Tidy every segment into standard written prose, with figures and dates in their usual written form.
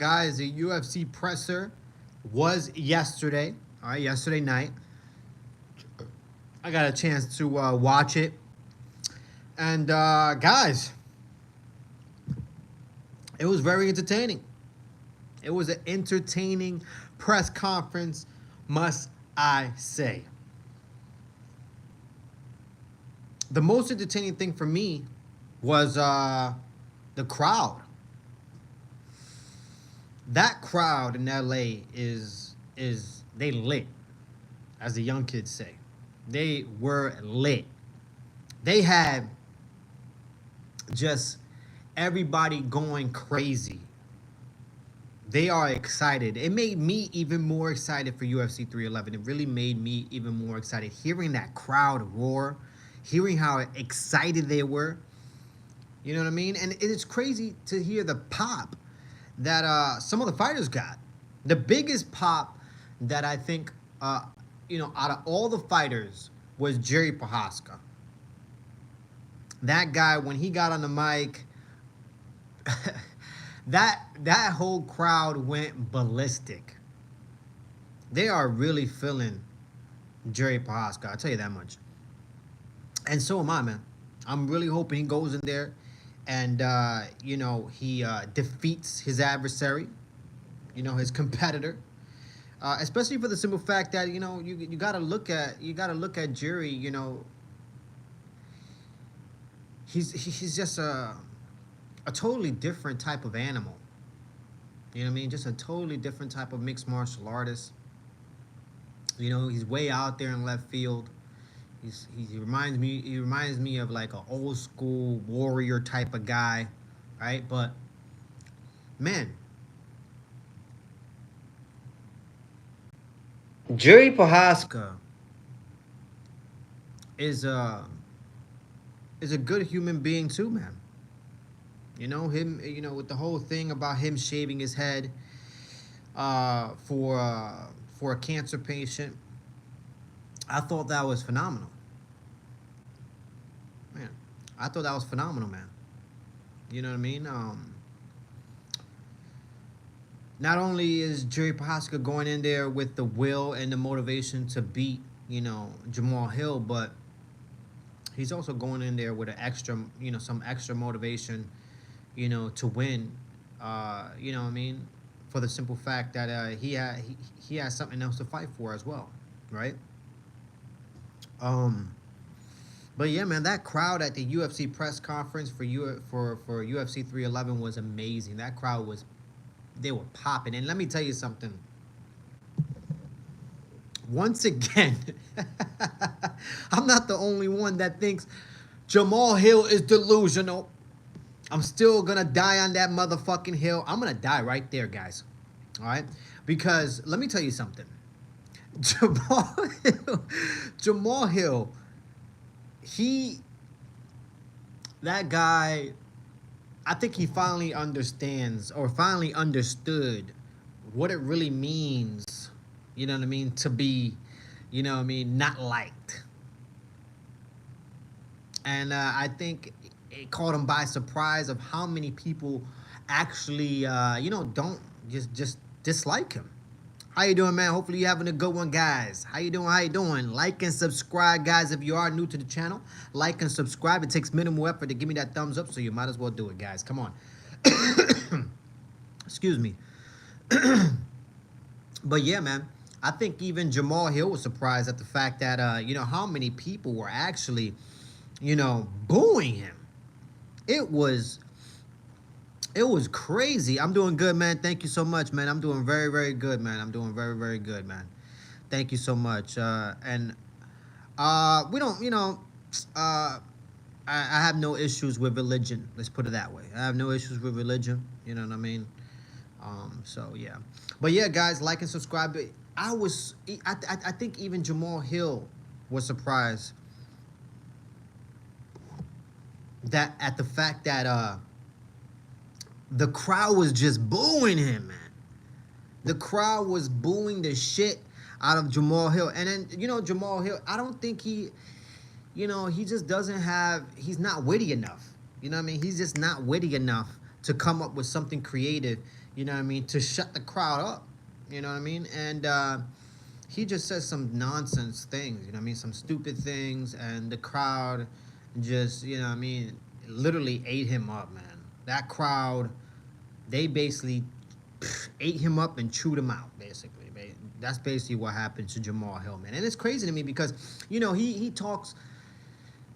Guys, the UFC presser was yesterday. All right, yesterday night. I got a chance to watch it. And guys, it was very entertaining. It was an entertaining press conference, must I say. The most entertaining thing for me was the crowd. That crowd in LA is they lit, as the young kids say. They were lit. They had just everybody going crazy. They are excited. It made me even more excited for UFC 311. It really made me even more excited hearing that crowd roar, hearing how excited they were. You know what I mean? And it is crazy to hear the pop that some of the fighters got. The biggest pop that I think, out of all the fighters was Jerry Prohaska. That guy, when he got on the mic, that whole crowd went ballistic. They are really feeling Jerry Prohaska. I'll tell you that much. And so am I, man. I'm really hoping he goes in there and he defeats his adversary, his competitor. Especially for the simple fact that you gotta look at Jerry. He's just a totally different type of animal. You know what I mean? Just a totally different type of mixed martial artist. He's way out there in left field. He reminds me of like an old school warrior type of guy, right? But man, Jerry Prohaska is a good human being too, man. Him, with the whole thing about him shaving his head for a cancer patient. I thought that was phenomenal. Man, I thought that was phenomenal, man. You know what I mean? Not only is Jerry Prohaska going in there with the will and the motivation to beat, Jamal Hill, but he's also going in there with an extra, some extra motivation, to win. You know what I mean? For the simple fact that he has something else to fight for as well, right? But yeah, man, that crowd at the UFC press conference for UFC 311 was amazing. That crowd they were popping. And let me tell you something. Once again, I'm not the only one that thinks Jamal Hill is delusional. I'm still gonna die on that motherfucking hill. I'm gonna die right there, guys. All right? Because let me tell you something. Jamal Hill, that guy, I think he finally understands or finally understood what it really means, you know what I mean, to be, not liked. And I think it caught him by surprise of how many people actually, don't just dislike him. How you doing, man? Hopefully you're having a good one, guys. How you doing? How you doing? Like and subscribe, guys, if you are new to the channel. Like and subscribe. It takes minimal effort to give me that thumbs up, so you might as well do it, guys. Come on. Excuse me. But yeah, man, I think even Jamal Hill was surprised at the fact that, how many people were actually, booing him. It was crazy. I'm doing good, man. Thank you so much, man. I'm doing very, very good, man. I'm doing very, very good, man. Thank you so much. And we don't, I have no issues with religion. Let's put it that way. I have no issues with religion. You know what I mean? So yeah. But yeah, guys, like and subscribe. I think even Jamal Hill was surprised that at the fact that the crowd was just booing him, man. The crowd was booing the shit out of Jamal Hill. And then, Jamal Hill, I don't think he just doesn't have, he's not witty enough. You know what I mean? He's just not witty enough to come up with something creative, You know what I mean? To shut the crowd up. You know what I mean? And he just says some nonsense things. You know what I mean? Some stupid things, and the crowd just, you know what I mean, literally ate him up, man. That crowd, they basically ate him up and chewed him out, basically. That's basically what happened to Jamahal Hill, man. And it's crazy to me because, you know, he talks,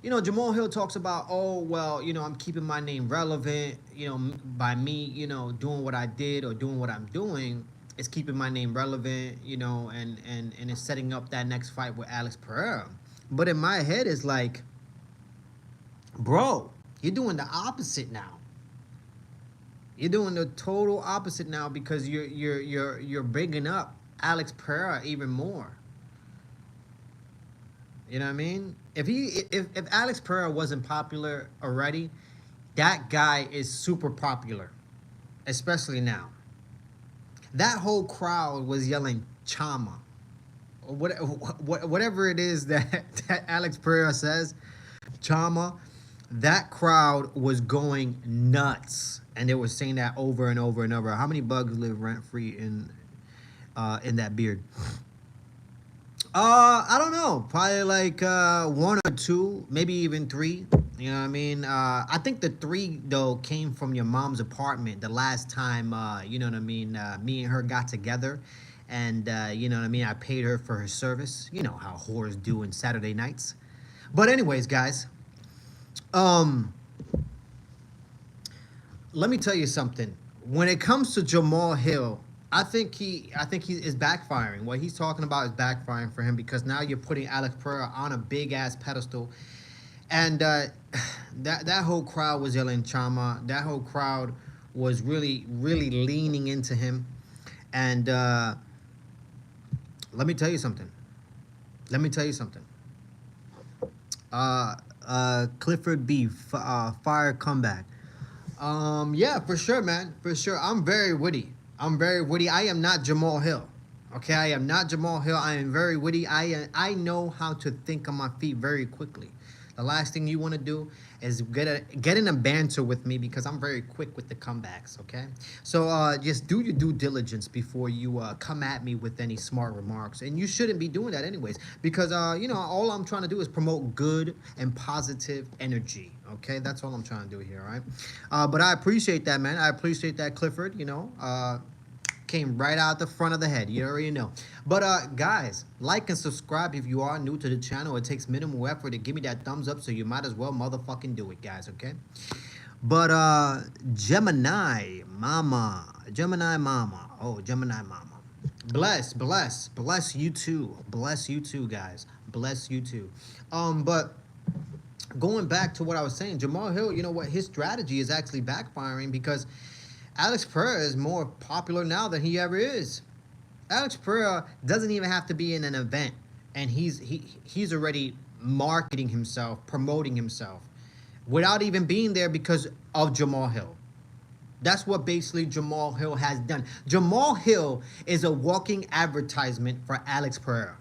you know, Jamahal Hill talks about, oh, well, you know, I'm keeping my name relevant, you know, by me, you know, doing what I did or doing what I'm doing. It's keeping my name relevant, you know, and it's setting up that next fight with Alex Pereira. But in my head, it's like, bro, you're doing the opposite now. You're doing the total opposite now because you're bringing up Alex Pereira even more. You know what I mean? If Alex Pereira wasn't popular already, that guy is super popular, especially now. That whole crowd was yelling Chama, or whatever it is that Alex Pereira says, Chama. That crowd was going nuts, and they were saying that over and over and over. How many bugs live rent free in that beard? I don't know. Probably like one or two, maybe even three. You know what I mean? I think the three though came from your mom's apartment the last time. You know what I mean? Me and her got together, and you know what I mean. I paid her for her service. You know how whores do in Saturday nights. But anyways, guys, um, let me tell you something. When it comes to Jamahal Hill, I think he is backfiring. What he's talking about is backfiring for him because now you're putting Alex Pereira on a big ass pedestal, and that whole crowd was yelling Chama. That whole crowd was really leaning into him, and let me tell you something. Let me tell you something. Clifford B. Fire comeback. Yeah, for sure, man. For sure. I'm very witty. I'm very witty. I am not Jamahal Hill. Okay, I am not Jamahal Hill. I am very witty. I know how to think on my feet very quickly. The last thing you want to do is get in a banter with me because I'm very quick with the comebacks, okay? So just do your due diligence before you come at me with any smart remarks. And you shouldn't be doing that anyways because, you know, all I'm trying to do is promote good and positive energy, okay? That's all I'm trying to do here, all right? But I appreciate that, man. I appreciate that, Clifford, you know. Came right out the front of the head. You already know. But guys, like and subscribe if you are new to the channel. It takes minimal effort to give me that thumbs up, so you might as well motherfucking do it, guys, okay? But Gemini Mama. Oh, Gemini Mama. Bless you too. Bless you too, guys. Bless you too. But going back to what I was saying, Jamahal Hill, you know what? His strategy is actually backfiring because Alex Pereira is more popular now than he ever is. Alex Pereira doesn't even have to be in an event, and he's already marketing himself, promoting himself, without even being there because of Jamahal Hill. That's what basically Jamahal Hill has done. Jamahal Hill is a walking advertisement for Alex Pereira.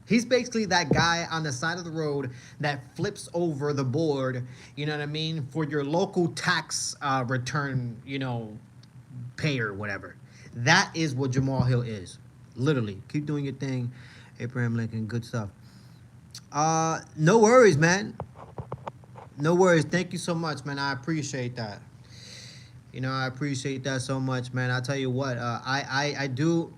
He's basically that guy on the side of the road that flips over the board, you know what I mean, for your local tax return, you know, payer, whatever. That is what Jamahal Hill is. Literally. Keep doing your thing. Abraham Lincoln, good stuff. No worries, man. No worries. Thank you so much, man. I appreciate that. You know, I appreciate that so much, man. I'll tell you what, I do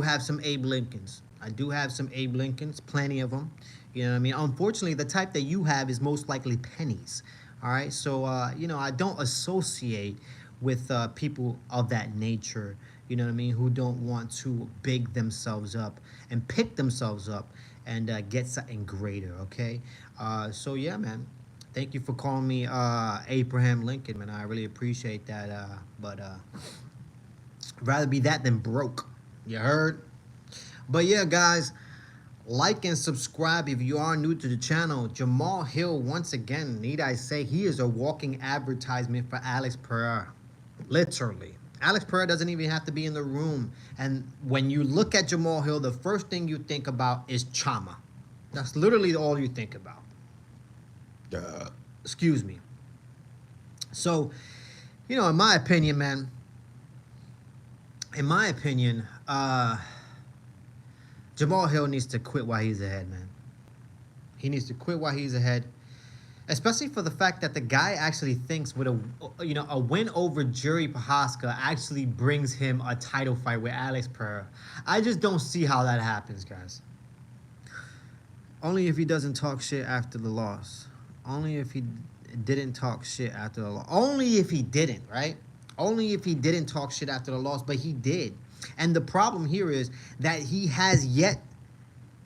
have some Abe Lincolns. I do have some Abe Lincolns, plenty of them. You know what I mean? Unfortunately, the type that you have is most likely pennies. All right? So, you know, I don't associate with people of that nature, you know what I mean, who don't want to big themselves up and pick themselves up and get something greater, okay? So, yeah, man. Thank you for calling me Abraham Lincoln, man. I really appreciate that. But rather be that than broke. You heard? But, yeah, guys, like and subscribe if you are new to the channel. Jamahal Hill, once again, need I say, he is a walking advertisement for Alex Pereira. Literally. Alex Pereira doesn't even have to be in the room. And when you look at Jamahal Hill, the first thing you think about is Chama. That's literally all you think about. Excuse me. So, you know, in my opinion, man, in my opinion, Jamal Hill needs to quit while he's ahead, man. He needs to quit while he's ahead, especially for the fact that the guy actually thinks with a win over Jiri Prochazka actually brings him a title fight with Alex Pereira. I just don't see how that happens, guys. Only if he doesn't talk shit after the loss. Only if he didn't talk shit after the loss. Only if he didn't, right? Only if he didn't talk shit after the loss, but he did. And the problem here is that he has yet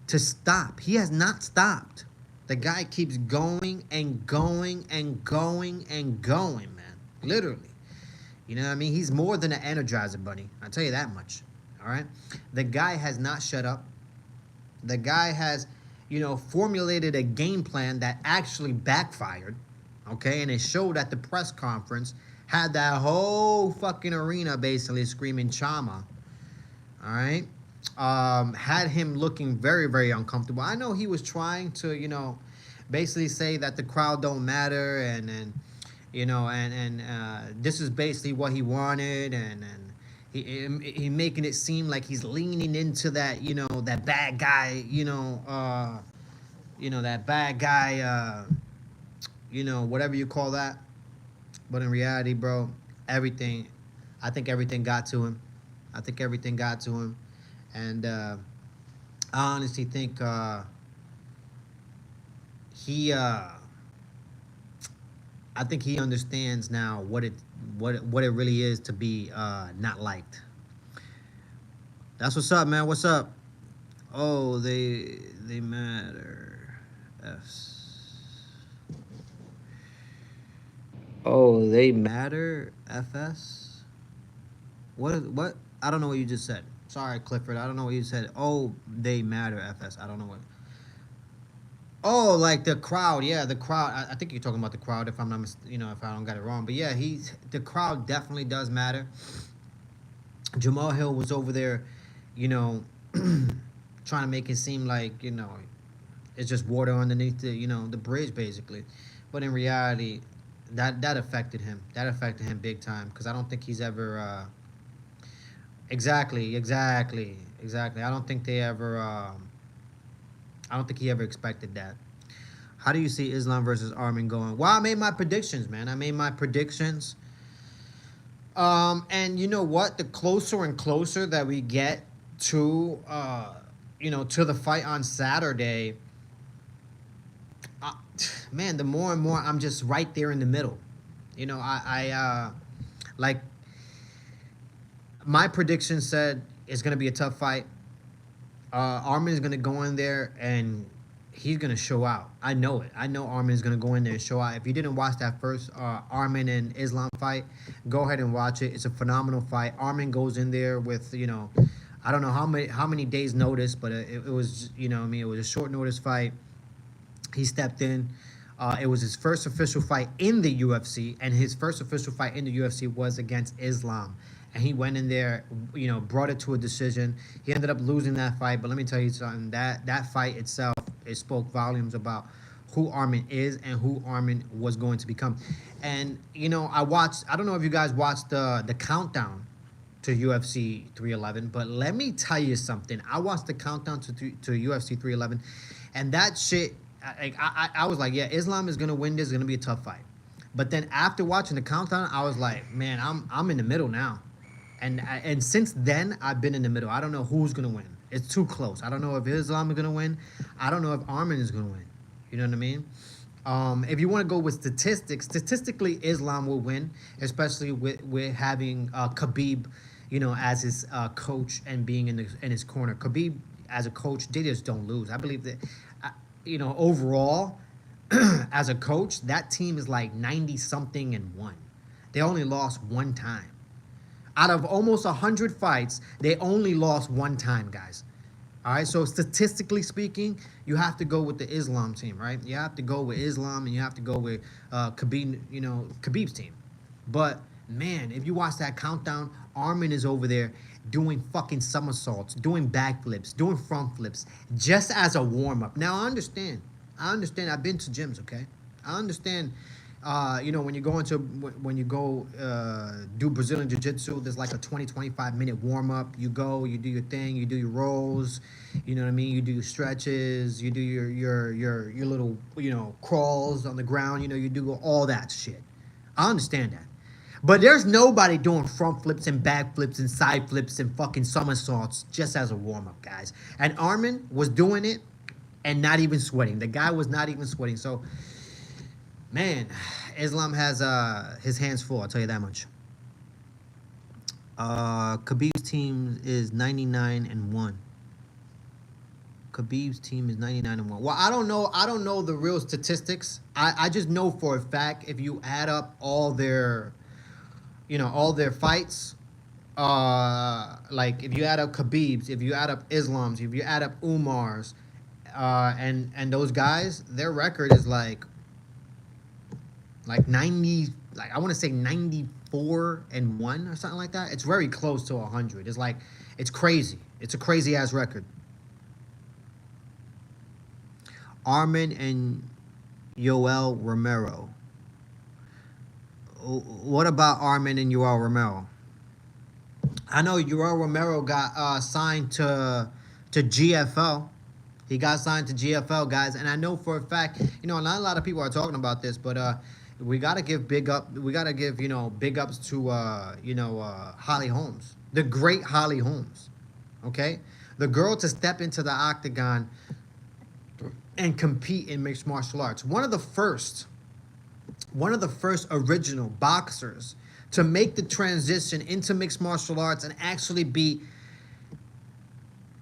to stop. He has not stopped. The guy keeps going and going and going and going, man. Literally. You know what I mean? He's more than an Energizer Bunny. I'll tell you that much. All right? The guy has not shut up. The guy has, formulated a game plan that actually backfired. Okay? And it showed at the press conference. Had that whole fucking arena basically screaming Chama. All right? Had him looking very, very uncomfortable. I know he was trying to, basically say that the crowd don't matter, and this is basically what he wanted, and he making it seem like he's leaning into that, that bad guy, that bad guy, whatever you call that. But in reality, bro, I think everything got to him. I think everything got to him. And I honestly think I think he understands now what it really is to be not liked. That's what's up, man. What's up? Oh, they matter. F's. Oh, they matter. FS. What? I don't know what you just said. Sorry, Clifford. I don't know what you said. Oh, they matter. FS. I don't know what. Oh, like the crowd. Yeah, the crowd. I think you're talking about the crowd. If I'm not, if I don't got it wrong. But yeah, the crowd definitely does matter. Jamal Hill was over there, trying to make it seem like it's just water underneath the bridge basically. But in reality, that affected him. That affected him big time because I don't think he's ever. Exactly. I don't think they ever. I don't think he ever expected that. How do you see Islam versus Arman going? Well, I made my predictions, man. I made my predictions. And you know what? The closer and closer that we get to, to the fight on Saturday, man, the more and more I'm just right there in the middle. Like my prediction said it's gonna be a tough fight. Arman is gonna go in there and he's gonna show out. I know it. I know Arman is gonna go in there and show out. If you didn't watch that first Arman and Islam fight, go ahead and watch it. It's a phenomenal fight. Arman goes in there with I don't know how many days notice, but it was it was a short notice fight. He stepped in. It was his first official fight in the UFC, and his first official fight in the UFC was against Islam. And he went in there, brought it to a decision. He ended up losing that fight, but let me tell you something. That fight itself, it spoke volumes about who Arman is and who Arman was going to become. And, I don't know if you guys watched the countdown to UFC 311, but let me tell you something. I watched the countdown to UFC 311, and that shit, I was like, yeah, Islam is going to win this. It's going to be a tough fight. But then after watching the countdown, I was like, man, I'm in the middle now. And since then, I've been in the middle. I don't know who's going to win. It's too close. I don't know if Islam is going to win. I don't know if Arman is going to win. You know what I mean? If you want to go with statistics, statistically, Islam will win, especially with having Khabib, as his coach and being in his corner. Khabib, as a coach, they just don't lose. I believe that, overall, as a coach, that team is like 90-something and 1. They only lost one time. Out of almost 100 fights, they only lost one time, guys. All right, so statistically speaking, you have to go with the Islam team, right? You have to go with Islam, and you have to go with Khabib, Khabib's team. But man, if you watch that countdown, Arman is over there doing fucking somersaults, doing backflips, doing front flips, just as a warm up. Now I understand. I've been to gyms, okay? I understand. When you go do Brazilian Jiu-Jitsu, there's like a 25 minute warm-up. You go, you do your thing, you do your rolls, you know what I mean? You do your stretches, you do your little, crawls on the ground, you do all that shit. I understand that. But there's nobody doing front flips and back flips and side flips and fucking somersaults just as a warm-up, guys. And Arman was doing it and not even sweating. The guy was not even sweating. So, man, Islam has his hands full, I'll tell you that much. Khabib's team is 99-1. Khabib's team is 99-1. Well, I don't know the real statistics. I just know for a fact if you add up all their fights, like if you add up Khabib's, if you add up Islam's, if you add up Umar's, and those guys, their record is like 90, like I want to say 94-1 or something like that. It's very close to 100. It's crazy. It's a crazy ass record. Arman and Yoel Romero. What about Arman and Yoel Romero? I know Yoel Romero got signed to GFL. He got signed to GFL, guys, and I know for a fact, not a lot of people are talking about this, but we gotta give big ups to Holly Holmes, the great Holly Holmes. Okay, the girl to step into the octagon and compete in mixed martial arts. One of the first original boxers to make the transition into mixed martial arts and actually be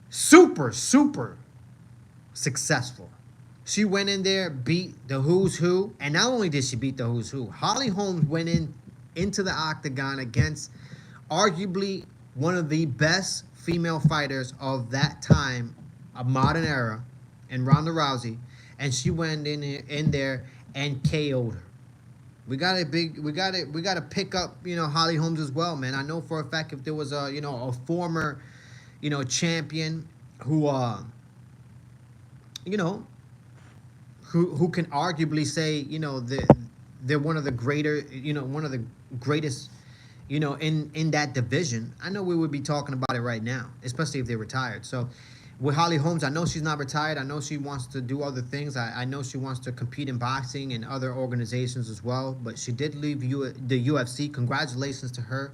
super successful. She went in there, beat the who's who, and not only did she beat the who's who, Holly Holmes went into the octagon against arguably one of the best female fighters of that time, a modern era, and Ronda Rousey, and she went in there and KO'd her. We gotta pick up, Holly Holmes as well, man. I know for a fact if there was a former, champion who who can arguably say, they're one of the greatest, in that division, I know we would be talking about it right now, especially if they're retired. So with Holly Holmes, I know she's not retired. I know she wants to do other things. I know she wants to compete in boxing and other organizations as well. But she did leave the UFC. Congratulations to her.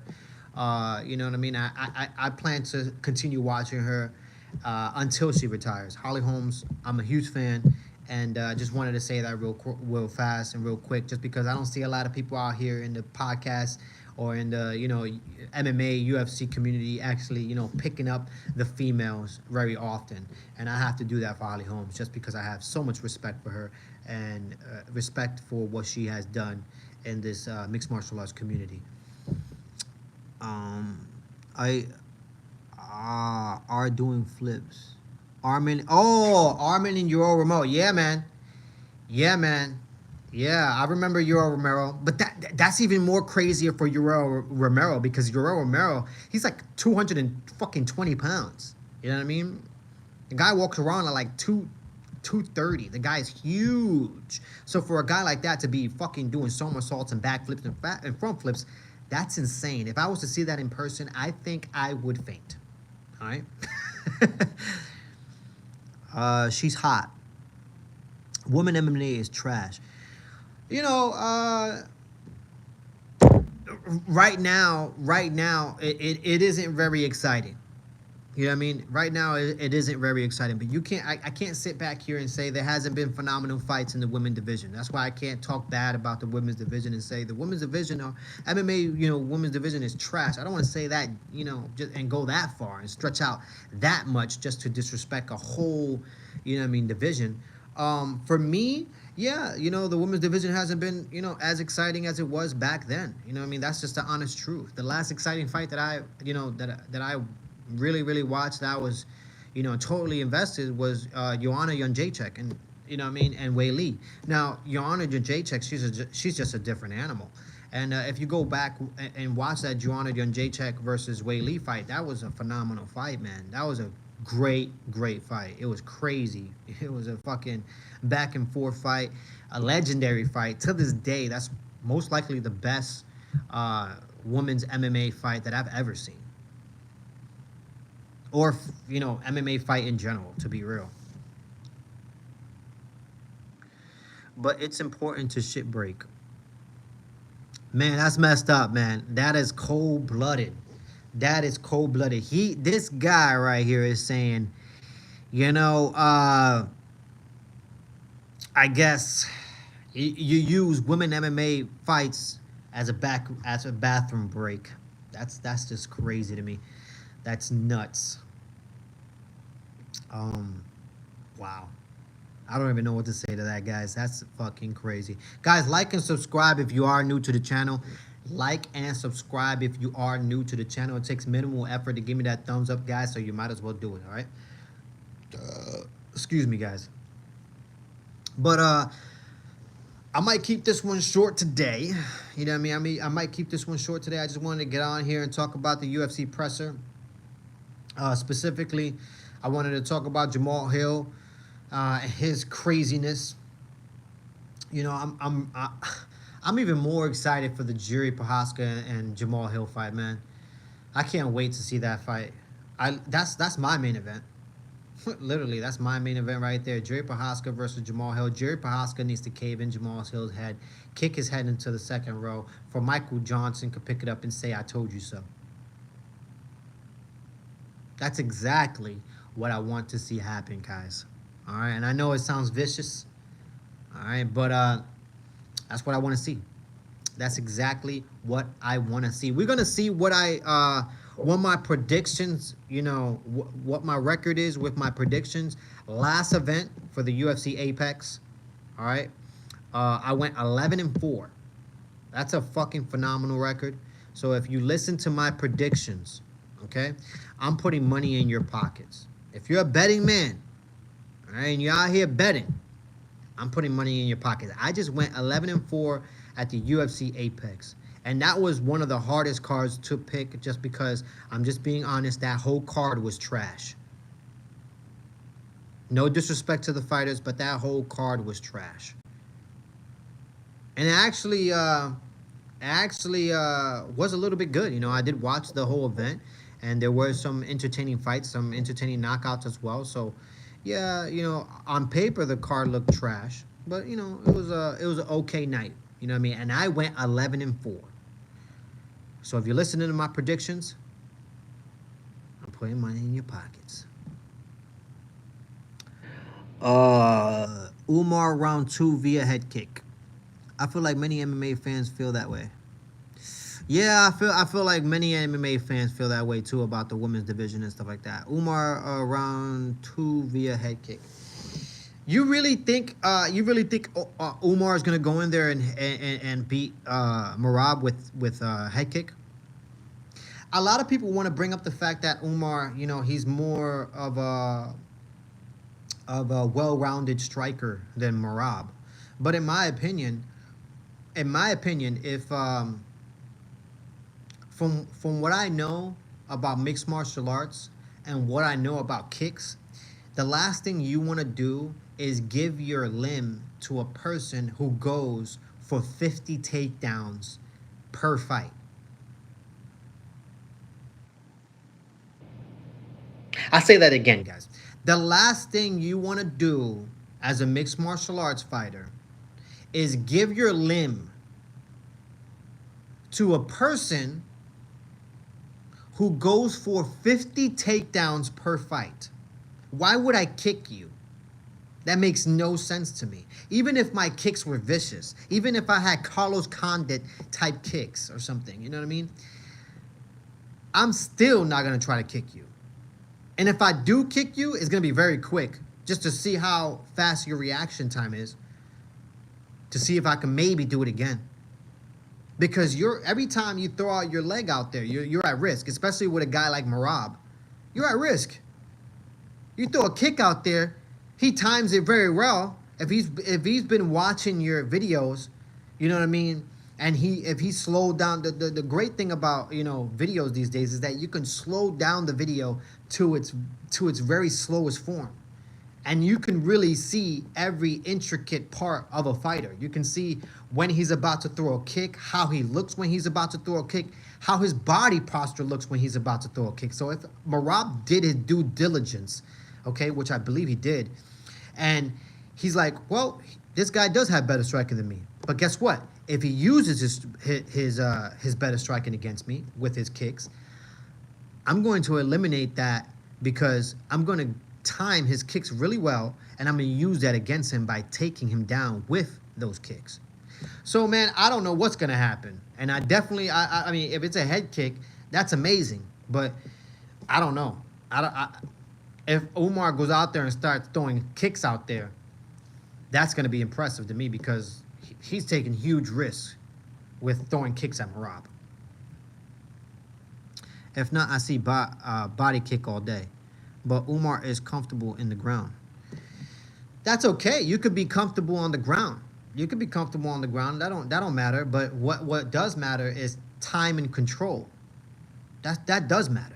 You know what I mean? I plan to continue watching her until she retires. Holly Holmes, I'm a huge fan. And just wanted to say that real fast and real quick, just because I don't see a lot of people out here in the podcast or in the, MMA, UFC community actually, picking up the females very often. And I have to do that for Holly Holmes just because I have so much respect for her and respect for what she has done in this mixed martial arts community. Are doing flips. Arman and Yoel Romero. Yeah, man. Yeah, I remember Yoel Romero. But that's even more crazier for Yoel Romero because Yoel Romero, he's like 220 pounds. You know what I mean? The guy walks around at like 230. The guy's huge. So for a guy like that to be fucking doing somersaults and backflips and front flips, that's insane. If I was to see that in person, I think I would faint. All right? She's hot. Woman MMA is trash. Right now, it isn't very exciting. You know what I mean? Right now, it isn't very exciting. But I can't sit back here and say there hasn't been phenomenal fights in the women's division. That's why I can't talk bad about the women's division and say the women's division or MMA, women's division is trash. I don't want to say that, just and go that far and stretch out that much just to disrespect a whole, division. For me, yeah, the women's division hasn't been, as exciting as it was back then. That's just the honest truth. The last exciting fight that I really watched, that was, totally invested, was Joanna Jędrzejczyk and and Weili. Now Joanna Jędrzejczyk, she's just a different animal. And if you go back and watch that Joanna Jędrzejczyk versus Weili fight, that was a phenomenal fight, man. That was a Great fight. It was crazy. It was a fucking back and forth fight, a legendary fight. To this day, that's most likely the best women's MMA fight that I've ever seen. Or, you know, MMA fight in general, to be real. But it's important to shit break. Man, that's messed up, man. That is cold blooded. That is cold blooded. This guy right here is saying, you know, I guess you use women MMA fights as a bathroom break. That's just crazy to me. That's nuts. Wow. I don't even know what to say to that, guys. That's fucking crazy. Guys, like and subscribe if you are new to the channel. Like and subscribe if you are new to the channel. It takes minimal effort to give me that thumbs up, guys, so you might as well do it, all right? Excuse me, guys. But I might keep this one short today. You know what I mean? I might keep this one short today. I just wanted to get on here and talk about the UFC presser. Specifically, I wanted to talk about Jamahal Hill. His craziness. You know, I'm even more excited for the Jiri Prochazka and Jamahal Hill fight, man. I can't wait to see that fight. That's my main event. Literally, that's my main event right there. Jiri Prochazka versus Jamahal Hill. Jiri Prochazka needs to cave in Jamahal Hill's head, kick his head into the second row, for Michael Johnson could pick it up and say, "I told you so." That's exactly what I want to see happen, guys. All right, and I know it sounds vicious. All right, but that's what I want to see. That's exactly what I want to see. We're gonna see what my predictions. You know what my record is with my predictions. Last event for the UFC Apex. All right, I went 11-4. That's a fucking phenomenal record. So if you listen to my predictions, okay, I'm putting money in your pockets. If you're a betting man, all right, and you're out here betting, I'm putting money in your pockets. I just went 11-4 at the UFC Apex. And that was one of the hardest cards to pick, just because, I'm just being honest, that whole card was trash. No disrespect to the fighters, but that whole card was trash. And it actually was a little bit good. You know, I did watch the whole event, and there were some entertaining fights, some entertaining knockouts as well. So, yeah, you know, on paper the card looked trash, but you know, it was an okay night. You know what I mean? And I went 11-4. So if you're listening to my predictions, I'm putting money in your pockets. Umar round 2 via head kick. I feel like many MMA fans feel that way. Yeah, I feel like many MMA fans feel that way too about the women's division and stuff like that. Umar round 2 via head kick. You really think Umar is gonna go in there and beat Merab with head kick? A lot of people want to bring up the fact that Umar, you know, he's more of a well-rounded striker than Merab. But in my opinion, if from what I know about mixed martial arts and what I know about kicks, the last thing you want to do is give your limb to a person who goes for 50 takedowns per fight. I'll say that again, guys. The last thing you want to do as a mixed martial arts fighter is give your limb to a person who goes for 50 takedowns per fight. Why would I kick you? That makes no sense to me. Even if my kicks were vicious, even if I had Carlos Condit type kicks or something, you know what I mean? I'm still not going to try to kick you. And if I do kick you, it's going to be very quick, just to see how fast your reaction time is, to see if I can maybe do it again. Because every time you throw out your leg out there, you're at risk, especially with a guy like Merab. You're at risk. You throw a kick out there, he times it very well. If he's been watching your videos, you know what I mean? And if he slowed down, the great thing about, you know, videos these days is that you can slow down the video to its very slowest form, and you can really see every intricate part of a fighter. You can see when he's about to throw a kick, how he looks when he's about to throw a kick, how his body posture looks when he's about to throw a kick. So if Merab did his due diligence, okay, which I believe he did, and he's like, well, this guy does have better striking than me. But guess what? If he uses his better striking against me with his kicks, I'm going to eliminate that, because I'm going to time his kicks really well, and I'm going to use that against him by taking him down with those kicks. So, man, I don't know what's going to happen. And I definitely, I mean, if it's a head kick, that's amazing. But I don't know. If Umar goes out there and starts throwing kicks out there, that's going to be impressive to me, because he's taking huge risks with throwing kicks at Merab. If not, I see body kick all day. But Umar is comfortable in the ground. That's okay. You could be comfortable on the ground. You could be comfortable on the ground. That don't matter. But what does matter is time and control. That does matter.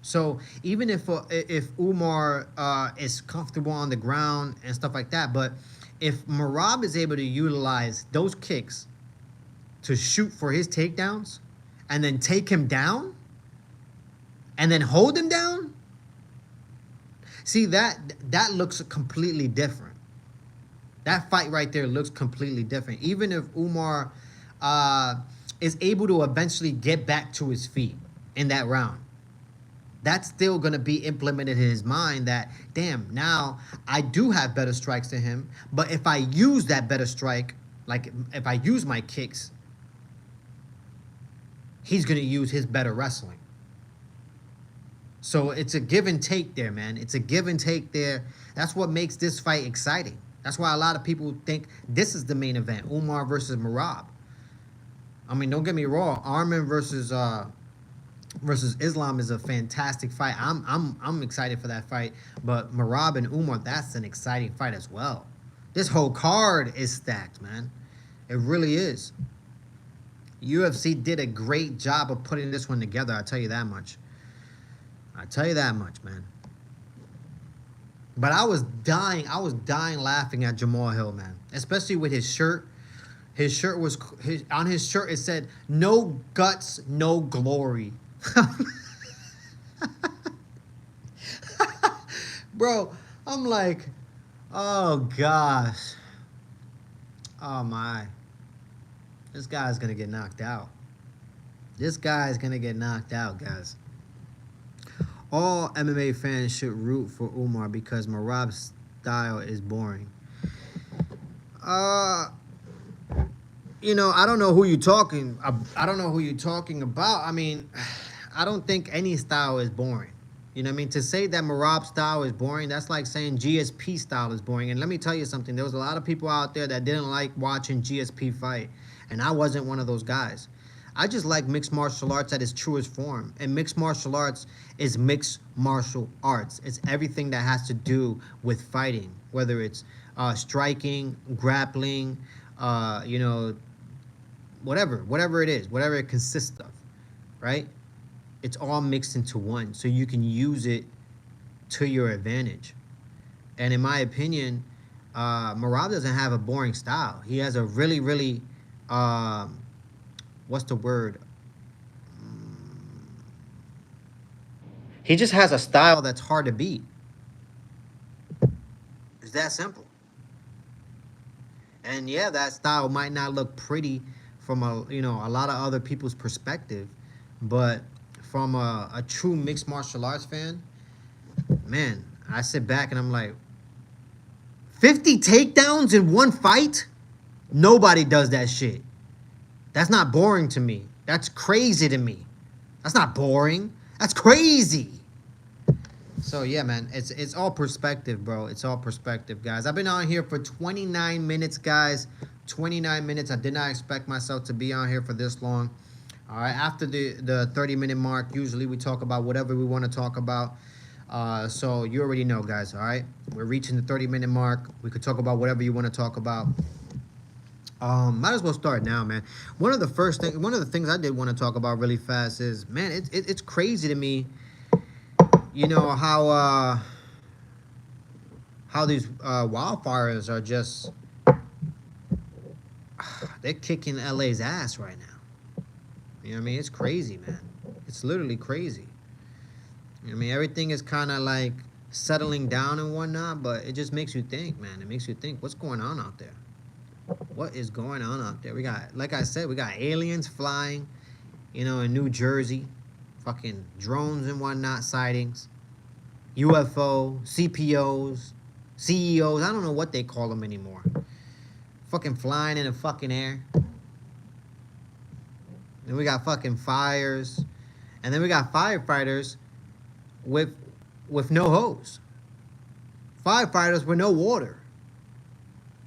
So even if Umar is comfortable on the ground and stuff like that, but if Merab is able to utilize those kicks to shoot for his takedowns and then take him down and then hold him down, see, that looks completely different. That fight right there looks completely different. Even if Umar is able to eventually get back to his feet in that round, that's still going to be implemented in his mind that, damn, now I do have better strikes than him, but if I use that better strike, like if I use my kicks, he's going to use his better wrestling. So it's a give and take there, man. It's a give and take there. That's what makes this fight exciting. That's why a lot of people think this is the main event, Umar versus Merab. I mean, don't get me wrong, Arman versus Islam is a fantastic fight. I'm excited for that fight. But Merab and Umar, that's an exciting fight as well. This whole card is stacked, man. It really is. UFC did a great job of putting this one together, I'll tell you that much. I tell you that much, man. But I was dying laughing at Jamahal Hill, man. Especially with his shirt. His shirt was, on his shirt it said, "No guts, no glory." Bro, I'm like, oh gosh. Oh my. This guy's gonna get knocked out. This guy's gonna get knocked out, guys. All MMA fans should root for Umar because Merab's style is boring. You know, I don't know who you're talking. I don't know who you're talking about. I mean, I don't think any style is boring. You know what I mean? To say that Merab's style is boring, that's like saying GSP style is boring. And let me tell you something. There was a lot of people out there that didn't like watching GSP fight. And I wasn't one of those guys. I just like mixed martial arts at its truest form. And mixed martial arts is mixed martial arts. It's everything that has to do with fighting, whether it's striking, grappling, you know, whatever it is, whatever it consists of, right? It's all mixed into one, so you can use it to your advantage. And in my opinion, Merab doesn't have a boring style. He has a really, really, what's the word? He just has a style that's hard to beat. It's that simple. And yeah, that style might not look pretty from a lot of other people's perspective, but from a true mixed martial arts fan, man, I sit back and I'm like, 50 takedowns in one fight? Nobody does that shit. That's not boring to me. That's crazy to me. That's not boring. That's crazy. So yeah, man, it's all perspective, bro. It's all perspective, guys. I've been on here for 29 minutes, guys. 29 minutes. I did not expect myself to be on here for this long. All right, after the 30-minute mark, usually we talk about whatever we want to talk about. So you already know, guys, all right? We're reaching the 30-minute mark. We could talk about whatever you want to talk about. Might as well start now, man. One of the things I did want to talk about really fast is, man, it's crazy to me, you know, how these wildfires are just, they're kicking LA's ass right now. You know what I mean? It's crazy, man. It's literally crazy. You know what I mean? Everything is kind of like settling down and whatnot, but it just makes you think, man. It makes you think, what's going on out there? What is going on out there? We got, like I said, we got aliens flying, you know, in New Jersey, fucking drones and whatnot sightings, UFO, CPOs, CEOs. I don't know what they call them anymore. Fucking flying in the fucking air. Then we got fucking fires, and then we got firefighters with no hose. Firefighters with no water.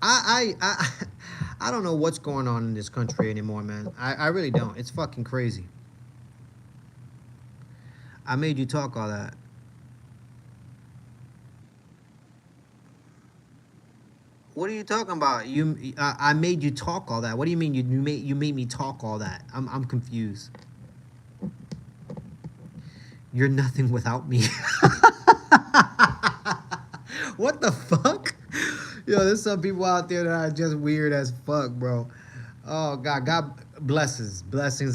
I don't know what's going on in this country anymore, man. I really don't. It's fucking crazy. I made you talk all that. What are you talking about? I made you talk all that. What do you mean you made me talk all that? I'm confused. You're nothing without me. What the fuck? Yo, there's some people out there that are just weird as fuck, bro. Oh God, God blessings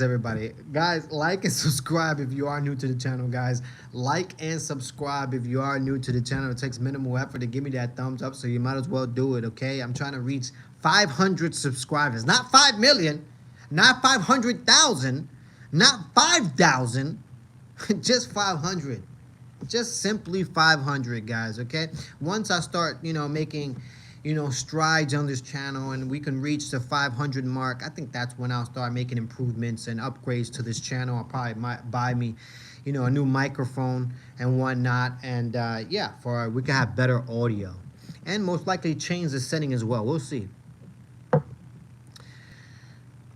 everybody. Guys, like and subscribe if you are new to the channel, guys. Like and subscribe if you are new to the channel. It takes minimal effort to give me that thumbs up, so you might as well do it, okay? I'm trying to reach 500 subscribers. Not 5 million, not 500,000, not 5,000, just 500. Just simply 500, guys, okay? Once I start, you know, making, you know, strides on this channel and we can reach the 500 mark, I think that's when I'll start making improvements and upgrades to this channel. I'll probably might buy me, you know, a new microphone and whatnot. And yeah, we can have better audio and most likely change the setting as well. We'll see.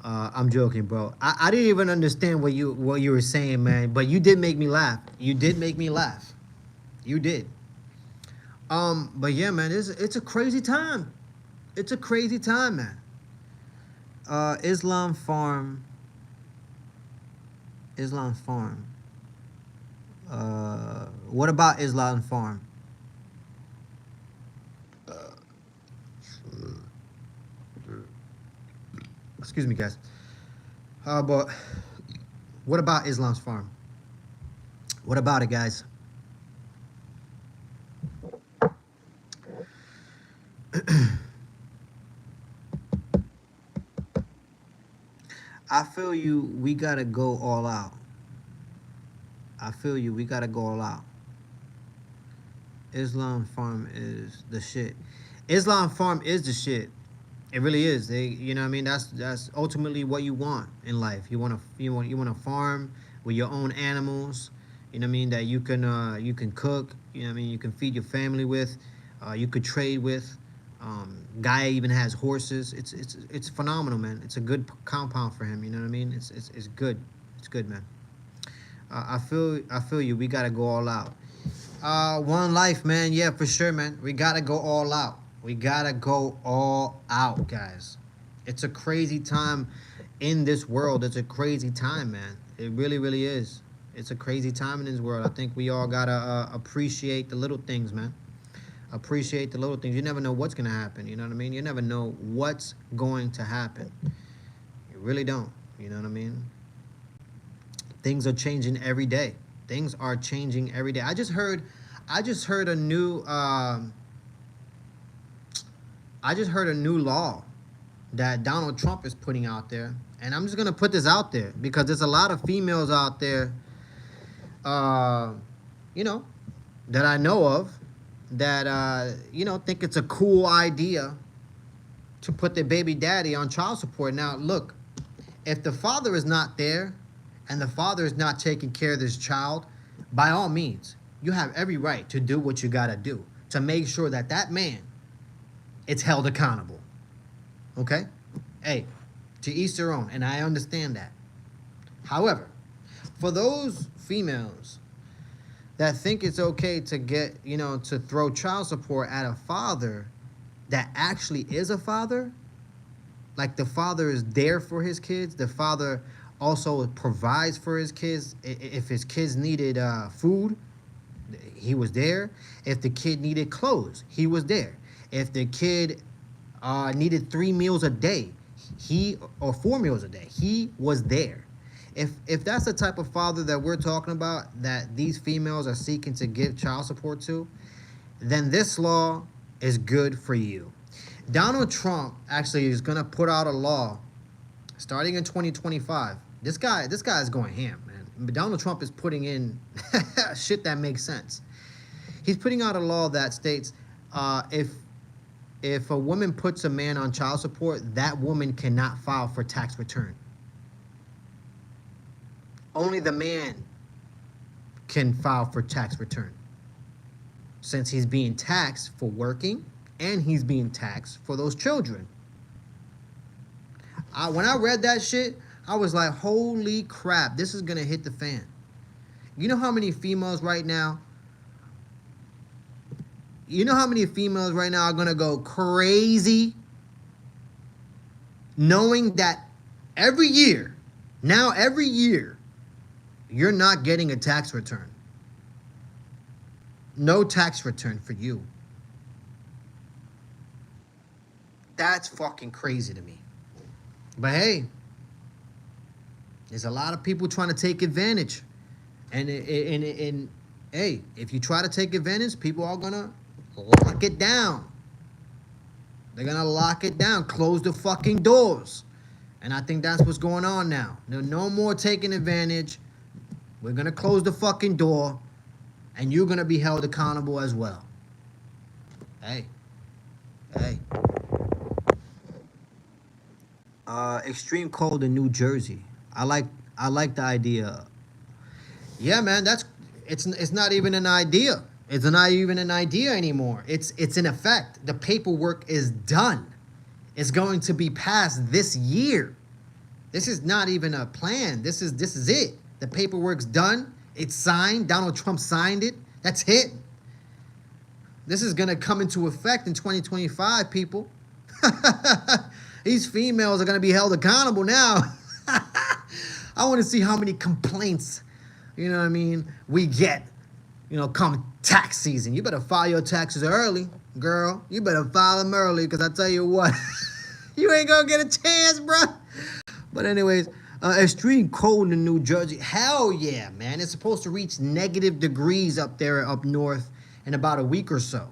I'm joking, bro. I didn't even understand what you were saying, man. But you did make me laugh. You did make me laugh. You did. But yeah, man, it's a crazy time. It's a crazy time, man. Islam Farm. Islam Farm. What about Islam Farm? Excuse me, guys. But what about Islam's Farm? What about it, guys? I feel you. We gotta go all out. I feel you. We gotta go all out. Islam Farm is the shit. Islam Farm is the shit. It really is. You know what I mean? That's ultimately what you want in life. You want to farm with your own animals. You know what I mean? That you can cook. You know what I mean? You can feed your family with. You could trade with. Guy even has horses. It's phenomenal, man. It's a good compound for him. You know what I mean? It's good. It's good, man. I feel you. We gotta go all out. One life, man. Yeah, for sure, man. We gotta go all out. We gotta go all out, guys. It's a crazy time in this world. It's a crazy time, man. It really, really is. It's a crazy time in this world. I think we all gotta appreciate the little things, man. Appreciate the little things. You never know what's gonna happen. You know what I mean? You never know what's going to happen. You really don't. You know what I mean? Things are changing every day. Things are changing every day. I just heard a new. I just heard a new law that Donald Trump is putting out there. And I'm just going to put this out there because there's a lot of females out there, you know, that I know of that, you know, think it's a cool idea to put their baby daddy on child support. Now, look, if the father is not there and the father is not taking care of this child, by all means, you have every right to do what you got to do to make sure that that man it's held accountable. Okay? Hey, to each their own, and I understand that. However, for those females that think it's okay to get, you know, to throw child support at a father that actually is a father, Like the father is there for his kids. The father also provides for his kids. If his kids needed food, he was there. If the kid needed clothes, he was there. If the kid needed 3 meals a day, or 4 meals a day, he was there. If that's the type of father that we're talking about, that these females are seeking to give child support to, then this law is good for you. Donald Trump actually is gonna put out a law starting in 2025. This guy is going ham, man. Donald Trump is putting in shit that makes sense. He's putting out a law that states if a woman puts a man on child support, that woman cannot file for tax return. Only the man can file for tax return, since he's being taxed for working and he's being taxed for those children. When I read that shit, I was like, holy crap, this is gonna hit the fan. You know how many females right now are gonna go crazy knowing that every year, you're not getting a tax return. No tax return for you. That's fucking crazy to me. But hey, there's a lot of people trying to take advantage. And hey, if you try to take advantage, people are gonna lock it down. They're gonna lock it down, close the fucking doors. And I think that's what's going on now. No more taking advantage. We're gonna close the fucking door, and you're gonna be held accountable as well. Hey. Extreme cold in New Jersey. I like the idea. Yeah, man, it's not even an idea. It's not even an idea anymore. It's in effect. The paperwork is done. It's going to be passed this year. This is not even a plan. This is it. The paperwork's done. It's signed. Donald Trump signed it. That's it. This is gonna come into effect in 2025, people. These females are gonna be held accountable now. I want to see how many complaints, you know what I mean, we get, come tax season. You better file your taxes early, girl. You better file them early, because I tell you what, you ain't gonna get a chance, bro. But anyways, extreme cold in New Jersey. Hell yeah, man. It's supposed to reach negative degrees up there, up north, in about a week or so.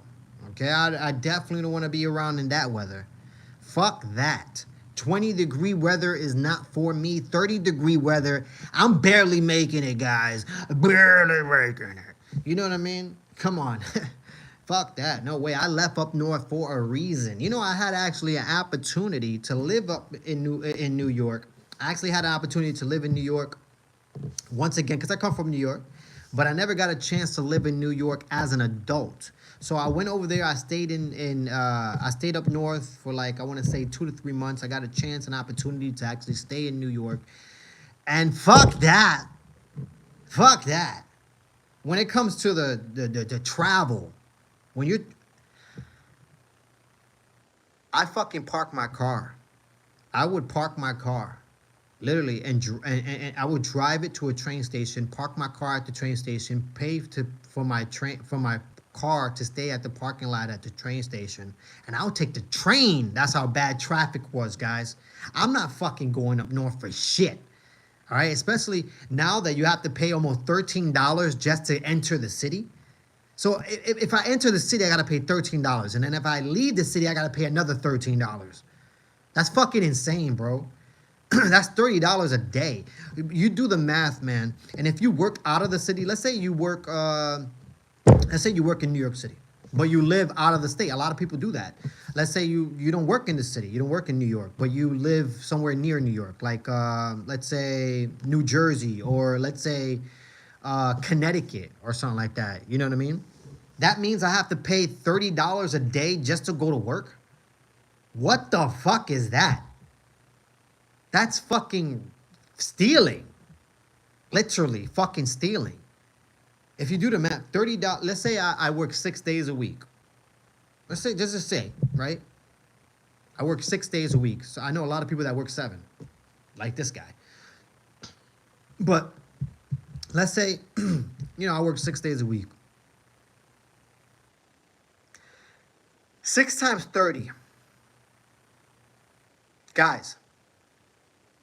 Okay, I definitely don't want to be around in that weather. Fuck that. 20-degree weather is not for me. 30-degree weather, I'm barely making it, guys. Barely making it. You know what I mean? Come on. Fuck that. No way. I left up north for a reason. I had actually an opportunity to live up in New York. I actually had an opportunity to live in New York once again, because I come from New York, but I never got a chance to live in New York as an adult. So I went over there. I stayed I stayed up north for I want to say 2 to 3 months. I got a chance, an opportunity to actually stay in New York. And fuck that. Fuck that. When it comes to the travel, I fucking park my car. I would park my car, literally, and I would drive it to a train station, park my car at the train station, pay for my car to stay at the parking lot at the train station, and I would take the train. That's how bad traffic was, guys. I'm not fucking going up north for shit. All right, especially now that you have to pay almost $13 just to enter the city. So if I enter the city, I gotta pay $13, and then if I leave the city, I gotta pay another $13. That's fucking insane, bro. That's $30 a day. You do the math, man. And if you work out of the city, let's say you work in New York City, but you live out of the state. A lot of people do that. Let's say you don't work in the city. You don't work in New York, but you live somewhere near New York, like let's say New Jersey, or let's say Connecticut or something like that. You know what I mean? That means I have to pay $30 a day just to go to work? What the fuck is that? That's fucking stealing. Literally fucking stealing. If you do the math, $30, let's say I work 6 days a week. Let's just say, right? I work 6 days a week. So I know a lot of people that work 7, like this guy. But let's say, I work 6 days a week. 6 times 30. Guys,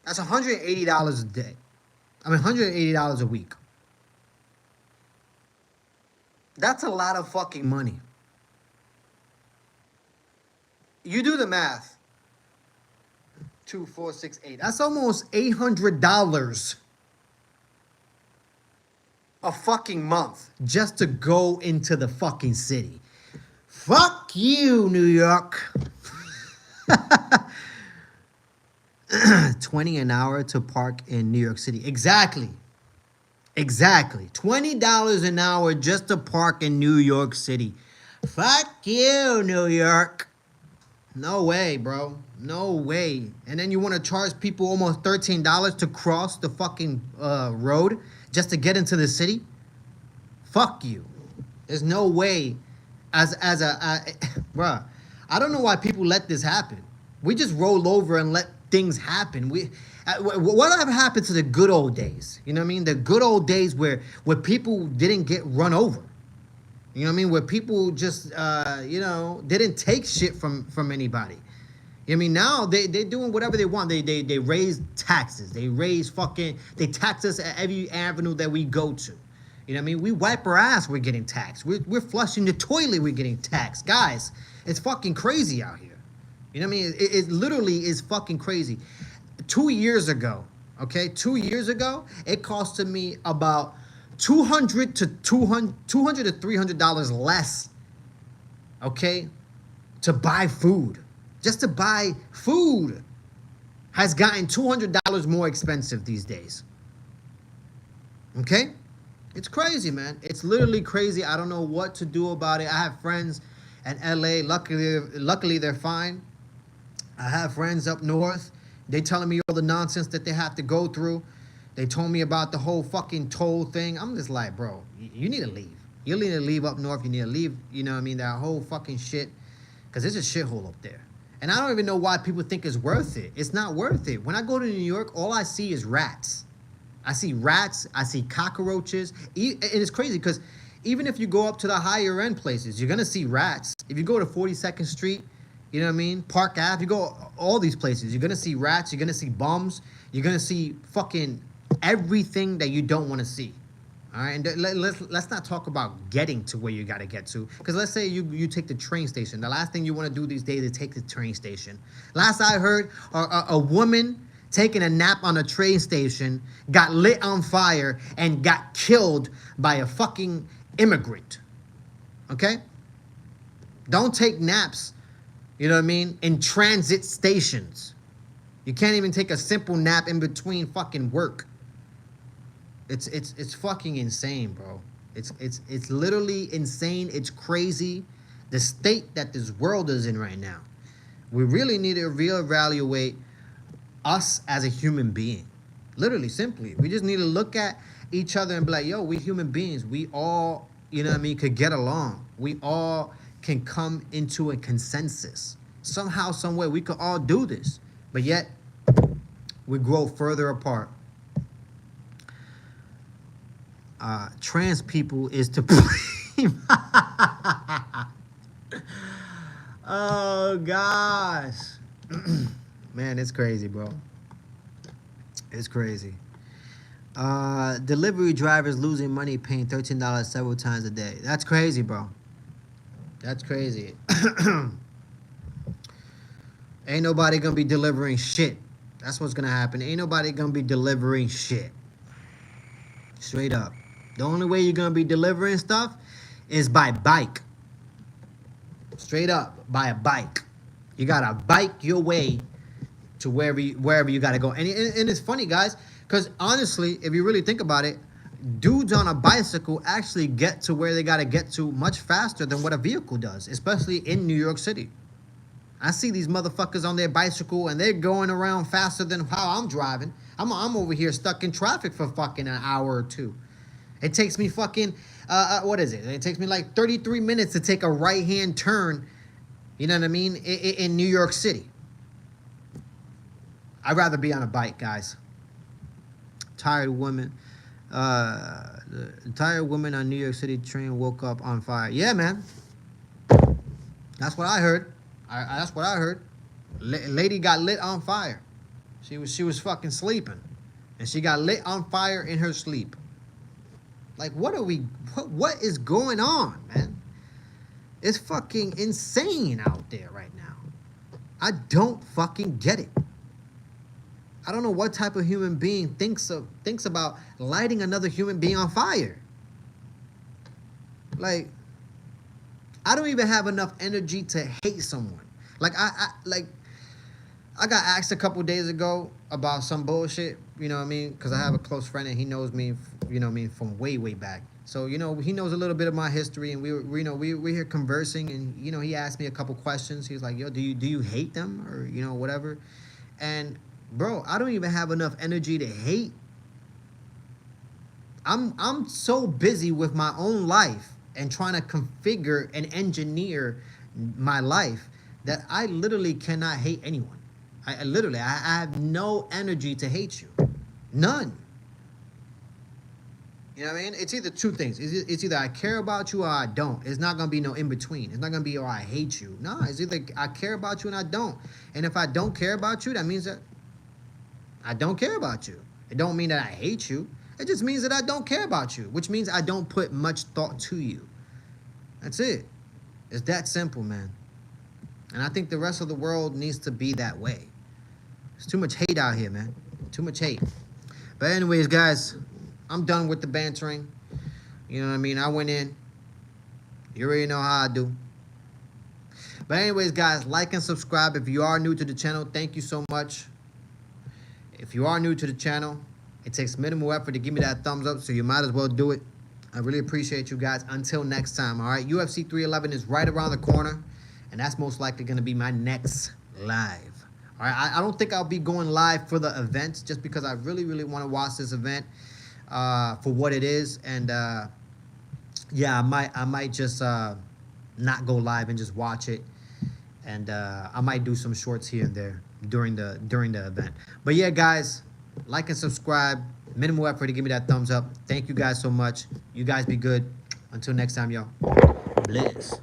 that's $180 a day. I mean, $180 a week. That's a lot of fucking money. You do the math. 2, 4, 6, 8. That's almost $800 a fucking month just to go into the fucking city. Fuck you, New York. 20 an hour to park in New York City. Exactly. $20 an hour just to park in New York City. Fuck you, New York. No way, bro. No way. And then you want to charge people almost $13 to cross the fucking road just to get into the city? Fuck you. There's no way. Bruh, I don't know why people let this happen. We just roll over and let things happen. Whatever happened to the good old days? You know what I mean? The good old days where people didn't get run over. You know what I mean? Where people just, didn't take shit from anybody. You know what I mean? Now they're doing whatever they want. They raise taxes. They tax us at every avenue that we go to. You know what I mean? We wipe our ass, we're getting taxed. We're flushing the toilet, we're getting taxed. Guys, it's fucking crazy out here. You know what I mean? It literally is fucking crazy. 2 years ago, okay? 2 years ago, it costed me about $200 to $300 less, okay, to buy food. Just to buy food has gotten $200 more expensive these days. Okay? It's crazy, man. It's literally crazy. I don't know what to do about it. I have friends in LA. Luckily they're fine. I have friends up north. They telling me all the nonsense that they have to go through. They told me about the whole fucking toll thing. I'm just like, bro, you need to leave. You need to leave up north. You need to leave, you know what I mean, that whole fucking shit. Because it's a shithole up there. And I don't even know why people think it's worth it. It's not worth it. When I go to New York, all I see is rats. I see rats. I see cockroaches. And it's crazy because even if you go up to the higher end places, you're going to see rats. If you go to 42nd Street, you know what I mean? Park Ave, you go all these places, you're going to see rats, you're going to see bums, you're going to see fucking everything that you don't want to see. All right? And let's not talk about getting to where you got to get to. Because let's say you take the train station. The last thing you want to do these days is take the train station. Last I heard, a woman taking a nap on a train station got lit on fire and got killed by a fucking immigrant. Okay? Don't take naps, you know what I mean, in transit stations. You can't even take a simple nap in between fucking work. It's fucking insane, bro. It's literally insane. It's crazy. The state that this world is in right now. We really need to reevaluate us as a human being. Literally, simply. We just need to look at each other and be like, yo, we human beings. We all, you know what I mean, could get along. We all can come into a consensus. Somehow, some way, we could all do this. But yet, we grow further apart. Trans people is to blame. Oh, gosh. Man, it's crazy, bro. It's crazy. Delivery drivers losing money paying $13 several times a day. That's crazy, bro. That's crazy. Ain't nobody gonna be delivering shit. That's what's gonna happen. Ain't nobody gonna be delivering shit. Straight up. The only way you're gonna be delivering stuff is by bike. Straight up, by a bike. You gotta bike your way to wherever you gotta go. And it's funny, guys, because honestly, if you really think about it, dudes on a bicycle actually get to where they gotta get to much faster than what a vehicle does, especially in New York City. I see these motherfuckers on their bicycle and they're going around faster than how I'm driving. I'm over here stuck in traffic for fucking an hour or two. It takes me fucking, what is it? It takes me like 33 minutes to take a right-hand turn, you know what I mean, in New York City. I'd rather be on a bike, guys. Tired woman. The tired woman on New York City train woke up on fire. Yeah, man. That's what I heard. That's what I heard. Lady got lit on fire. She was fucking sleeping, and she got lit on fire in her sleep. Like, what is going on, man? It's fucking insane out there right now. I don't fucking get it. I don't know what type of human being thinks about lighting another human being on fire. Like, I don't even have enough energy to hate someone. Like, I got asked a couple days ago about some bullshit, you know what I mean? Because I have a close friend and he knows me, you know what I mean, from way, way back. So, you know, he knows a little bit of my history, and we're here conversing, and, you know, he asked me a couple questions. He was like, yo, do you hate them, or, you know, whatever? And, bro, I don't even have enough energy to hate. I'm so busy with my own life and trying to configure and engineer my life that I literally cannot hate anyone. I have no energy to hate you. None. You know what I mean? It's either two things. It's either I care about you or I don't. It's not going to be no in between. It's not going to be, oh, I hate you. No, it's either I care about you and I don't. And if I don't care about you, that means that I don't care about you. It don't mean that I hate you. It just means that I don't care about you, which means I don't put much thought to you. That's it. It's that simple, man. And I think the rest of the world needs to be that way. There's too much hate out here, man. Too much hate. But anyways, guys, I'm done with the bantering. You know what I mean? I went in. You already know how I do. But anyways, guys, like and subscribe. If you are new to the channel, thank you so much. If you are new to the channel, it takes minimal effort to give me that thumbs up, so you might as well do it. I really appreciate you guys. Until next time, all right? UFC 311 is right around the corner, and that's most likely going to be my next live. All right, I don't think I'll be going live for the event, just because I really, really want to watch this event for what it is. And yeah, I might just not go live and just watch it. And I might do some shorts here and there during the event. But yeah, guys, like and subscribe. Minimal effort to give me that thumbs up. Thank you guys so much. You guys be good. Until next time, y'all. Bless.